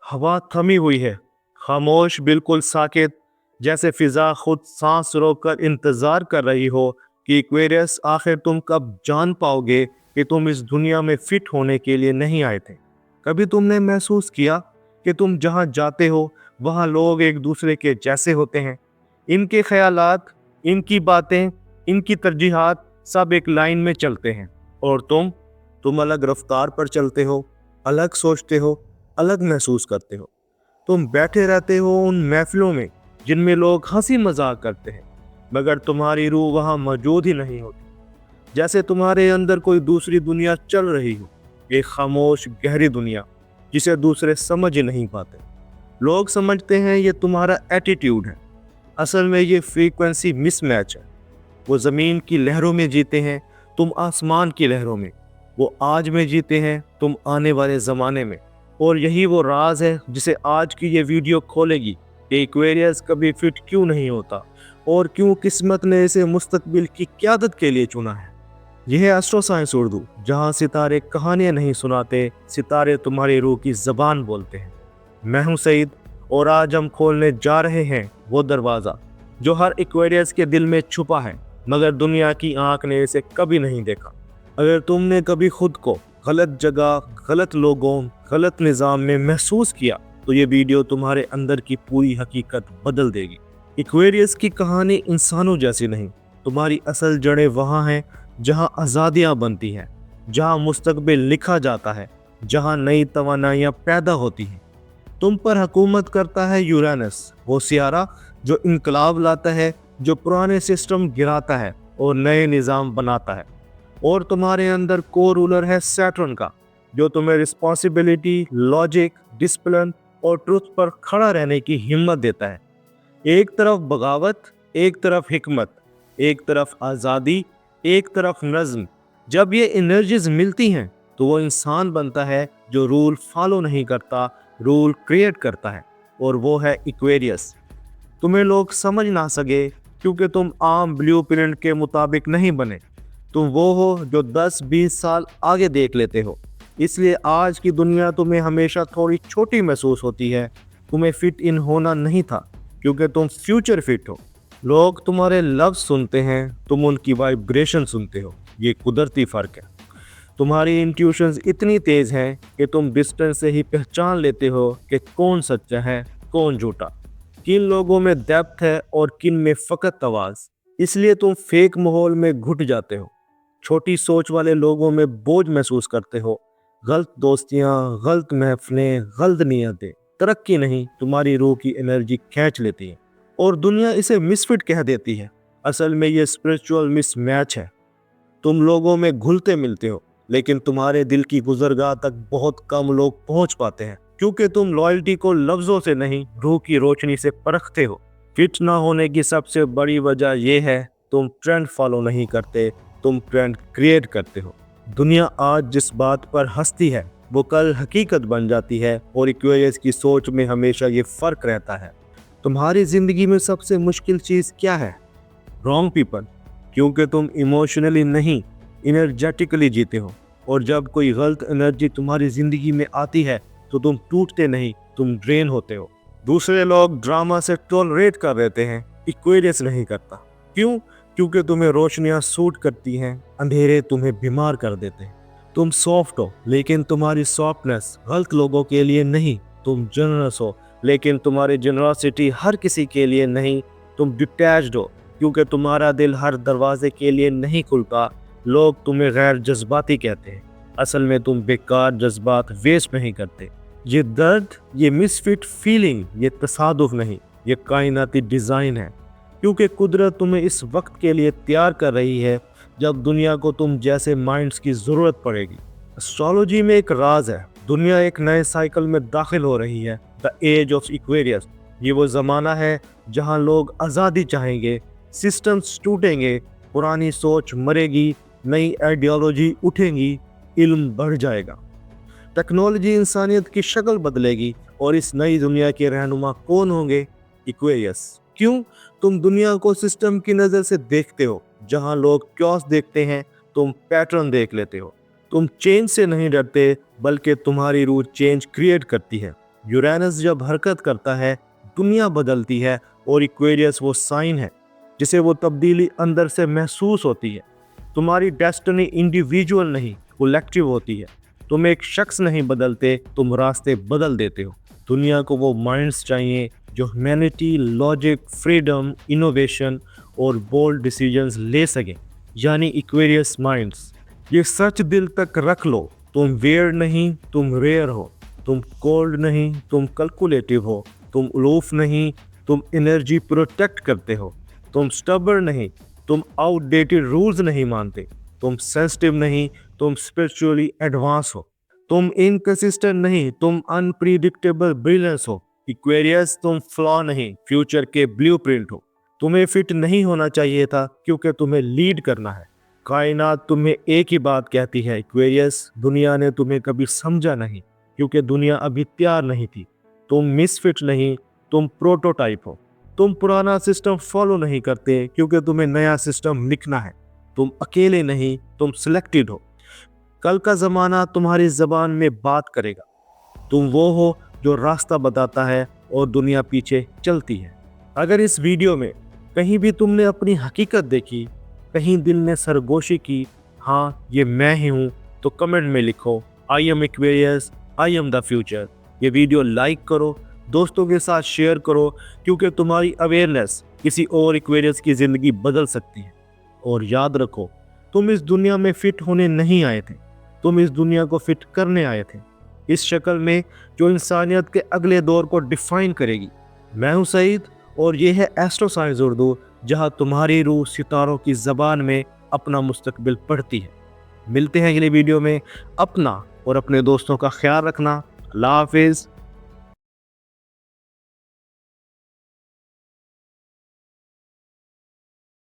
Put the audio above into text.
हवा थमी हुई है, खामोश, बिल्कुल साकित, जैसे फिजा खुद सांस रोककर इंतजार कर रही हो कि एक्वेरियस आखिर तुम कब जान पाओगे कि तुम इस दुनिया में फिट होने के लिए नहीं आए थे। कभी तुमने महसूस किया कि तुम जहाँ जाते हो वहाँ लोग एक दूसरे के जैसे होते हैं? इनके ख्यालात, इनकी बातें, इनकी तरजीहात सब एक लाइन में चलते हैं, और तुम अलग रफ्तार पर चलते हो, अलग सोचते हो, अलग महसूस करते हो। तुम बैठे रहते हो उन महफिलों में जिनमें लोग हंसी मजाक करते हैं, मगर तुम्हारी रूह वहां मौजूद ही नहीं होती। जैसे तुम्हारे अंदर कोई दूसरी दुनिया चल रही हो, एक खामोश गहरी दुनिया जिसे दूसरे समझ ही नहीं पाते। लोग समझते हैं ये तुम्हारा एटीट्यूड है, असल में ये फ्रीक्वेंसी मिसमैच है। वो ज़मीन की लहरों में जीते हैं, तुम आसमान की लहरों में। वो आज में जीते हैं, तुम आने वाले ज़माने में। और यही वो राज है जिसे आज की ये वीडियो खोलेगी कि एक्वेरियस कभी फिट क्यों नहीं होता और क्यों किस्मत ने इसे मुस्तकबिल की क़यादत के लिए चुना है। यह है एस्ट्रो साइंस उर्दू, जहाँ सितारे कहानियाँ नहीं सुनाते, सितारे तुम्हारी रूह की ज़बान बोलते हैं। मैं हूँ सईद, और आज हम खोलने जा रहे हैं वो दरवाज़ा जो हर एक्वेरियस के दिल में छुपा है, मगर दुनिया की आंख ने इसे कभी नहीं देखा। अगर तुमने कभी खुद को गलत जगह, गलत लोगों, गलत निज़ाम में महसूस किया, तो ये वीडियो तुम्हारे अंदर की पूरी हकीकत बदल देगी। एक्वेरियस की कहानी इंसानों जैसी नहीं। तुम्हारी असल जड़ें वहाँ हैं जहाँ आज़ादियाँ बनती हैं, जहाँ मुस्तकबिल लिखा जाता है, जहाँ नई तवानाइयाँ पैदा होती हैं। तुम पर हुकूमत करता है यूरेनस, वो सियारा जो इनकलाब लाता है, जो पुराने सिस्टम गिराता है और नए निज़ाम बनाता है। और तुम्हारे अंदर को रूलर है सैटर्न का, जो तुम्हें रिस्पॉन्सिबिलिटी, लॉजिक, डिसिप्लिन और ट्रुथ पर खड़ा रहने की हिम्मत देता है। एक तरफ बगावत, एक तरफ हिकमत, एक तरफ आज़ादी, एक तरफ नज़्म। जब ये एनर्जीज मिलती हैं तो वो इंसान बनता है जो रूल फॉलो नहीं करता, रूल क्रिएट करता है, और वो है एक्वेरियस। तुम्हें लोग समझ ना सके क्योंकि तुम आम ब्लूप्रिंट के मुताबिक नहीं बने। तुम वो हो जो 10-20 साल आगे देख लेते हो। इसलिए आज की दुनिया तुम्हें हमेशा थोड़ी छोटी महसूस होती है। तुम्हें फिट इन होना नहीं था, क्योंकि तुम फ्यूचर फिट हो। लोग तुम्हारे लफ्ज़ सुनते हैं, तुम उनकी वाइब्रेशन सुनते हो। ये कुदरती फ़र्क है। तुम्हारी इंट्यूशंस इतनी तेज़ हैं कि तुम डिस्टेंस से ही पहचान लेते हो कि कौन सच्चा है, कौन झूठा, किन लोगों में डेप्थ है और किन में फ़कत आवाज़। इसलिए तुम फेक माहौल में घुट जाते हो, छोटी सोच वाले लोगों में बोझ महसूस करते हो। गलत दोस्तियाँ, गलत महफिलें, गलत नीयतें तरक्की नहीं, तुम्हारी रूह की एनर्जी खींच लेती हैं, और दुनिया इसे मिसफिट कह देती है। असल में ये स्पिरिचुअल मिसमैच है। तुम लोगों में घुलते मिलते हो, लेकिन तुम्हारे दिल की गुजरगाह तक बहुत कम लोग पहुंच पाते हैं, क्योंकि तुम लॉयल्टी को लफ्ज़ों से नहीं, रूह की रोशनी से परखते हो। फिट ना होने की सबसे बड़ी वजह यह है तुम ट्रेंड फॉलो नहीं करते, तुम ट्रेंड क्रिएट करते हो। दुनिया आज जिस बात पर हंसती है वो कल हकीकत बन जाती है, और एक्वेरियस की सोच में हमेशा ये फ़र्क रहता है। तुम्हारी ज़िंदगी में सबसे मुश्किल चीज़ क्या है? रॉन्ग पीपल, क्योंकि तुम इमोशनली नहीं, एनर्जेटिकली जीते हो। और जब कोई गलत एनर्जी तुम्हारी ज़िंदगी में आती है तो तुम टूटते नहीं, तुम ड्रेन होते हो। दूसरे लोग ड्रामा से टॉलरेट कर देते हैं, एक्वेरियस नहीं करता। क्यों? क्योंकि तुम्हें रोशनियाँ सूट करती हैं, अंधेरे तुम्हें बीमार कर देते हैं। तुम सॉफ्ट हो, लेकिन तुम्हारी सॉफ्टनेस गलत लोगों के लिए नहीं। तुम जनरस हो, लेकिन तुम्हारी जनरसिटी हर किसी के लिए नहीं। तुम डिटैच्ड हो, क्योंकि तुम्हारा दिल हर दरवाजे के लिए नहीं खुलता। लोग तुम्हें गैर जज्बाती कहते हैं, असल में तुम बेकार जज्बात वेस्ट नहीं करते। ये दर्द, ये मिसफिट फीलिंग, ये तसादुफ नहीं, ये कायनाती डिज़ाइन है, क्योंकि कुदरत तुम्हें इस वक्त के लिए तैयार कर रही है जब दुनिया को तुम जैसे माइंड्स की ज़रूरत पड़ेगी। एस्ट्रोलॉजी में एक राज है, दुनिया एक नए साइकिल में दाखिल हो रही है, द एज ऑफ एक्वेरियस। ये वो ज़माना है जहां लोग आज़ादी चाहेंगे, सिस्टम्स टूटेंगे, पुरानी सोच मरेगी, नई आइडियोलॉजी उठेंगी, इल्म बढ़ जाएगा, टेक्नोलॉजी इंसानियत की शक्ल बदलेगी। और इस नई दुनिया के रहनुमा कौन होंगे? एक्वेरियस। क्यों? तुम दुनिया को सिस्टम की नज़र से देखते हो, जहां लोग क्योस देखते हैं, तुम पैटर्न देख लेते हो। तुम चेंज से नहीं डरते, बल्कि तुम्हारी रूह चेंज क्रिएट करती है। یورینس جب حرکت کرتا ہے دنیا بدلتی ہے، اور ایکویریس وہ سائن ہے جسے وہ تبدیلی اندر سے محسوس ہوتی ہے۔ تمہاری ڈیسٹنی انڈیویجول نہیں کولیکٹیو ہوتی ہے۔ تم ایک شخص نہیں بدلتے، تم راستے بدل دیتے ہو۔ دنیا کو وہ مائنڈز چاہیے جو ہیومینٹی، لاجک، فریڈم، انوویشن اور بولڈ ڈیسیجنز لے سکیں، یعنی ایکویریس مائنڈز۔ یہ سچ دل تک رکھ لو، تم ویئرڈ نہیں، تم ریئر ہو۔ تم کولڈ نہیں، تم کیلکولیٹو ہو۔ تم الوف نہیں، تم انرجی پروٹیکٹ کرتے ہو۔ تم سٹبر نہیں، تم آؤٹ ڈیٹڈ رولز نہیں مانتے۔ تم سینسٹیو نہیں، تم اسپرچولی ایڈوانس ہو۔ تم انکنسسٹنٹ نہیں، تم انپریڈکٹیبل بریلینس ہو۔ ایکویریس تم فلا نہیں، فیوچر کے بلیو پرنٹ ہو۔ تمہیں فٹ نہیں ہونا چاہیے تھا کیونکہ تمہیں لیڈ کرنا ہے۔ کائنات تمہیں ایک ہی بات کہتی ہے ایکویریس، دنیا نے تمہیں کبھی سمجھا نہیں کیونکہ دنیا ابھی تیار نہیں تھی۔ تم مس فٹ نہیں، تم پروٹوٹائپ ہو۔ تم پرانا سسٹم فالو نہیں کرتے کیونکہ تمہیں نیا سسٹم لکھنا ہے۔ تم اکیلے نہیں، تم سلیکٹڈ ہو۔ کل کا زمانہ تمہاری زبان میں بات کرے گا۔ تم وہ ہو جو راستہ بتاتا ہے اور دنیا پیچھے چلتی ہے۔ اگر اس ویڈیو میں کہیں بھی تم نے اپنی حقیقت دیکھی، کہیں دل نے سرگوشی کی، ہاں یہ میں ہی ہوں، تو کمنٹ میں لکھو I am Aquarius, I am the future۔ یہ ویڈیو لائک کرو، دوستوں کے ساتھ شیئر کرو، کیونکہ تمہاری اویئرنیس کسی اور ایکویریس کی زندگی بدل سکتی ہے۔ اور یاد رکھو، تم اس دنیا میں فٹ ہونے نہیں آئے تھے، تم اس دنیا کو فٹ کرنے آئے تھے، اس شکل میں جو انسانیت کے اگلے دور کو ڈیفائن کرے گی۔ میں ہوں سعید، اور یہ ہے ایسٹرو سائنس اردو، جہاں تمہاری روح ستاروں کی زبان میں اپنا مستقبل پڑھتی ہے۔ ملتے ہیں اگلی ویڈیو میں۔ اپنا اور اپنے دوستوں کا خیال رکھنا۔ اللہ حافظ۔